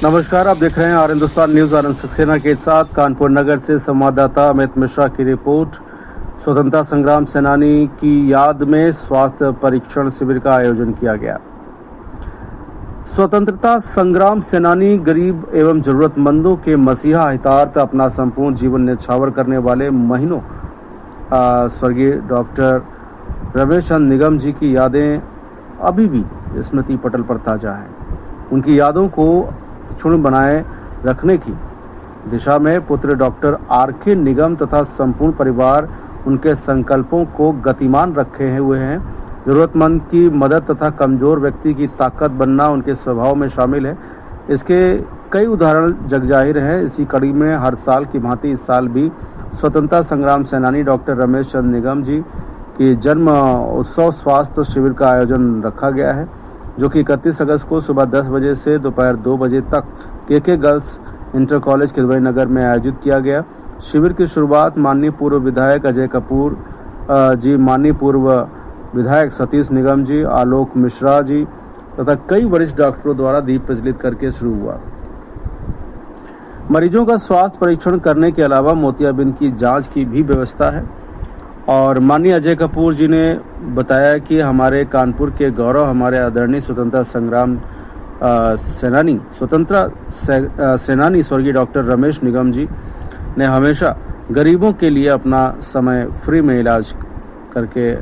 नमस्कार, आप देख रहे हैं हिंदुस्तान न्यूज। आनंद सक्सेना के साथ कानपुर नगर से संवाददाता अमित मिश्रा की रिपोर्ट। स्वतंत्रता संग्राम सेनानी की याद में स्वास्थ्य परीक्षण शिविर का आयोजन किया गया। स्वतंत्रता संग्राम सेनानी गरीब एवं जरूरतमंदों के मसीहा हितार्थ अपना संपूर्ण जीवन न्यौछावर करने वाले महीनों स्वर्गीय डॉक्टर रमेश चंद निगम जी की यादें अभी भी स्मृति पटल पर ताजा हैं। उनकी यादों को क्षुण्ण बनाए रखने की दिशा में पुत्र डॉक्टर आर.के. निगम तथा संपूर्ण परिवार उनके संकल्पों को गतिमान रखे हुए हैं। जरूरतमंद की मदद तथा कमजोर व्यक्ति की ताकत बनना उनके स्वभाव में शामिल है। इसके कई उदाहरण जगजाहिर हैं। इसी कड़ी में हर साल की भांति इस साल भी स्वतंत्रता संग्राम सेनानी डॉक्टर रमेश चंद निगम जी की जन्म उत्सव स्वास्थ्य शिविर का आयोजन रखा गया है, जो कि 31 अगस्त को सुबह 10 बजे से दोपहर 2 बजे तक के गर्ल्स इंटर कॉलेज किदवई नगर में आयोजित किया गया। शिविर की शुरुआत माननीय पूर्व विधायक अजय कपूर जी, माननीय पूर्व विधायक सतीश निगम जी, आलोक मिश्रा जी तथा कई वरिष्ठ डॉक्टरों द्वारा दीप प्रज्वलित करके शुरू हुआ। मरीजों का स्वास्थ्य परीक्षण करने के अलावा मोतियाबिंद की जांच की भी व्यवस्था है और माननीय अजय कपूर जी ने बताया कि हमारे कानपुर के गौरव, हमारे आदरणीय स्वतंत्रता संग्राम सेनानी स्वर्गीय डॉक्टर रमेश निगम जी ने हमेशा गरीबों के लिए अपना समय फ्री में इलाज करके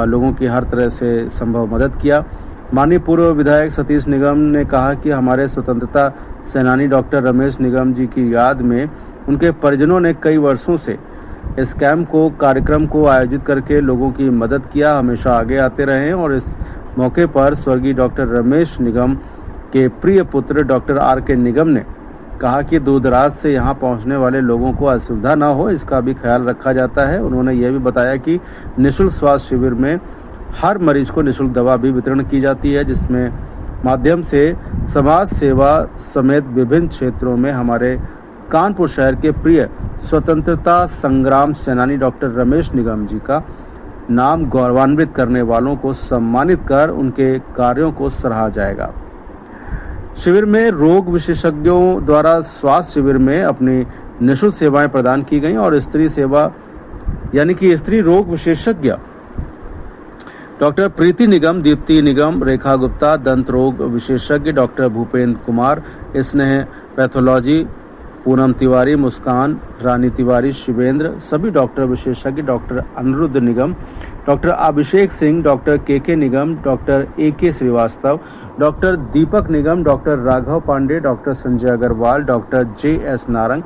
लोगों की हर तरह से संभव मदद किया। माननीय पूर्व विधायक सतीश निगम ने कहा कि हमारे स्वतंत्रता सेनानी डॉक्टर रमेश निगम जी की याद में उनके परिजनों ने कई वर्षों से इस कार्यक्रम को आयोजित करके लोगों की मदद किया, हमेशा आगे आते रहे और इस मौके पर स्वर्गीय डॉक्टर रमेश निगम के प्रिय पुत्र डॉक्टर आर.के. निगम ने कहा कि दूर दराज से यहाँ पहुँचने वाले लोगों को असुविधा न हो, इसका भी ख्याल रखा जाता है। उन्होंने यह भी बताया कि निःशुल्क स्वास्थ्य शिविर में हर मरीज को निःशुल्क दवा भी वितरण की जाती है, जिसमें माध्यम से समाज सेवा समेत विभिन्न क्षेत्रों में हमारे कानपुर शहर के प्रिय स्वतंत्रता संग्राम सेनानी डॉक्टर रमेश निगम जी का नाम गौरवान्वित करने वालों को सम्मानित कर उनके कार्यों को सराहा जाएगा। शिविर में रोग विशेषज्ञों द्वारा स्वास्थ्य शिविर में अपनी निःशुल्क सेवाएं प्रदान की गई और स्त्री सेवा यानी कि स्त्री रोग विशेषज्ञ डॉक्टर प्रीति निगम, दीप्ति निगम, रेखा गुप्ता, दंत रोग विशेषज्ञ डॉक्टर भूपेंद्र कुमार, स्नेह पैथोलॉजी पूनम तिवारी, मुस्कान रानी तिवारी, शिवेंद्र, सभी डॉक्टर विशेषज्ञ doctor Aniruddh Nigam, doctor Abhishek Singh, doctor K Nigam, doctor A K. Srivastava, doctor Deepak Nigam, doctor Raghav Pandey, doctor Sanjay Agarwal, doctor J S. Narang,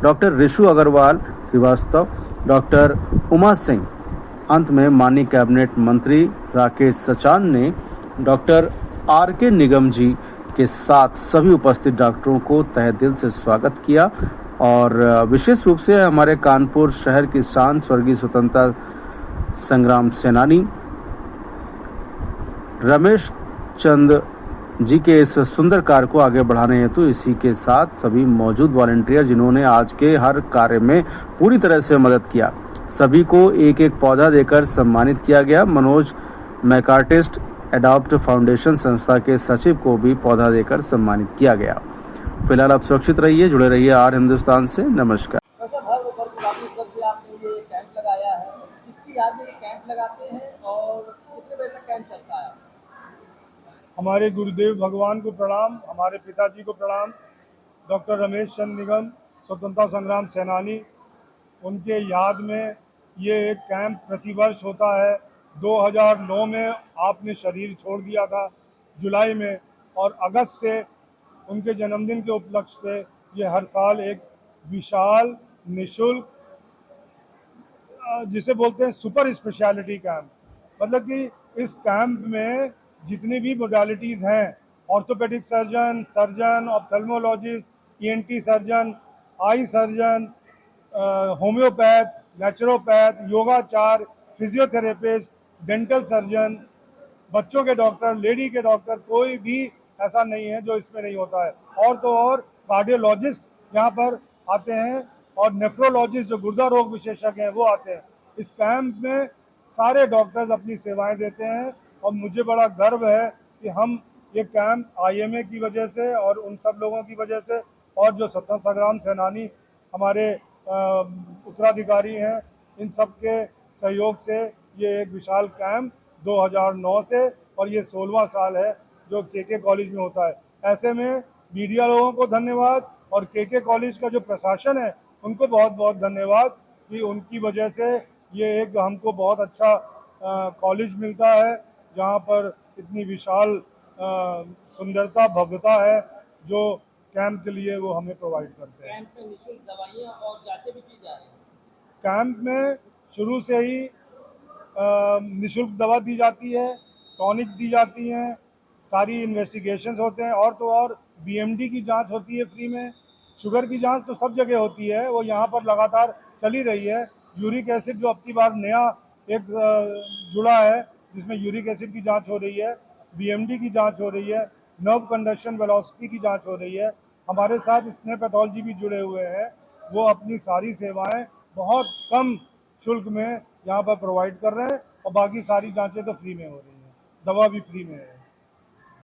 doctor Rishu Agarwal Srivastava, doctor Uma Singh. अंत में माननीय कैबिनेट मंत्री राकेश सचान ने डॉक्टर आर.के. निगम जी के साथ सभी उपस्थित डॉक्टरों को तहे दिल से स्वागत किया और विशेष रूप से हमारे कानपुर शहर की शान स्वर्गीय स्वतंत्रता संग्राम सेनानी रमेश चंद जी के इस सुंदर कार्य को आगे बढ़ाने हेतु इसी के साथ सभी मौजूद वॉलंटियर जिन्होंने आज के हर कार्य में पूरी तरह से मदद किया, सभी को एक एक पौधा देकर सम्मानित किया गया। मनोज मैकार्टिस्ट एडॉप्ट फाउंडेशन संस्था के सचिव को भी पौधा देकर सम्मानित किया गया। फिलहाल आप सुरक्षित रहिए, जुड़े रहिए आर हिंदुस्तान से। नमस्कार। आपने ये कैंप लगाया है, किसकी याद में ये कैंप लगाते हैं और कितने बजे तक कैंप चलता है? हमारे गुरुदेव भगवान को प्रणाम, हमारे पिताजी को प्रणाम। डॉक्टर रमेश चंद निगम स्वतंत्रता संग्राम सेनानी, उनके याद में ये एक कैंप प्रतिवर्ष होता है। 2009 में आपने शरीर छोड़ दिया था जुलाई में, और अगस्त से उनके जन्मदिन के उपलक्ष्य पे ये हर साल एक विशाल निःशुल्क जिसे बोलते हैं सुपर स्पेशलिटी कैंप, मतलब कि इस कैंप में जितनी भी मोडालिटीज़ हैं, orthopaedic surgeon, ophthalmologist, ENT surgeon, eye surgeon, homeopath, naturopath, योगाचार्य, फिजियोथेरेपिस्ट, डेंटल सर्जन, बच्चों के डॉक्टर, लेडी के डॉक्टर, कोई भी ऐसा नहीं है जो इसमें नहीं होता है। और तो और कार्डियोलॉजिस्ट यहाँ पर आते हैं और नेफ्रोलॉजिस्ट जो गुर्दा रोग विशेषज्ञ हैं वो आते हैं। इस कैंप में सारे डॉक्टर्स अपनी सेवाएं देते हैं और मुझे बड़ा गर्व है कि हम ये कैंप IMA की वजह से और उन सब लोगों की वजह से और जो स्वतंत्रता संग्राम सेनानी हमारे उत्तराधिकारी हैं, इन सब के सहयोग से ये एक विशाल कैंप 2009 से, और ये 16वां साल है जो KK कॉलेज में होता है। ऐसे में मीडिया लोगों को धन्यवाद और KK कॉलेज का जो प्रशासन है उनको बहुत बहुत धन्यवाद कि उनकी वजह से ये एक हमको बहुत अच्छा कॉलेज मिलता है जहाँ पर इतनी विशाल सुंदरता भव्यता है जो कैंप के लिए वो हमें प्रोवाइड करते हैं। कैंप में निःशुल्क दवाइयाँ और जांचें भी की जा रही हैं। कैंप में शुरू से ही निःशुल्क दवा दी जाती है, टॉनिक्स दी जाती हैं, सारी इन्वेस्टिगेशंस होते हैं, और तो और BMD की जांच होती है फ्री में। शुगर की जांच तो सब जगह होती है, वो यहाँ पर लगातार चली रही है। यूरिक एसिड जो अब की बार नया एक जुड़ा है जिसमें यूरिक एसिड की जांच हो रही है, BMD की जांच हो रही है, नर्व कंडक्शन वेलोसिटी की जांच हो रही है। हमारे साथ स्नेह पैथोलॉजी भी जुड़े हुए हैं, वो अपनी सारी सेवाएं बहुत कम शुल्क में यहाँ पर प्रोवाइड कर रहे हैं और बाकी सारी जांचें तो फ्री में हो रही हैं, दवा भी फ्री में है।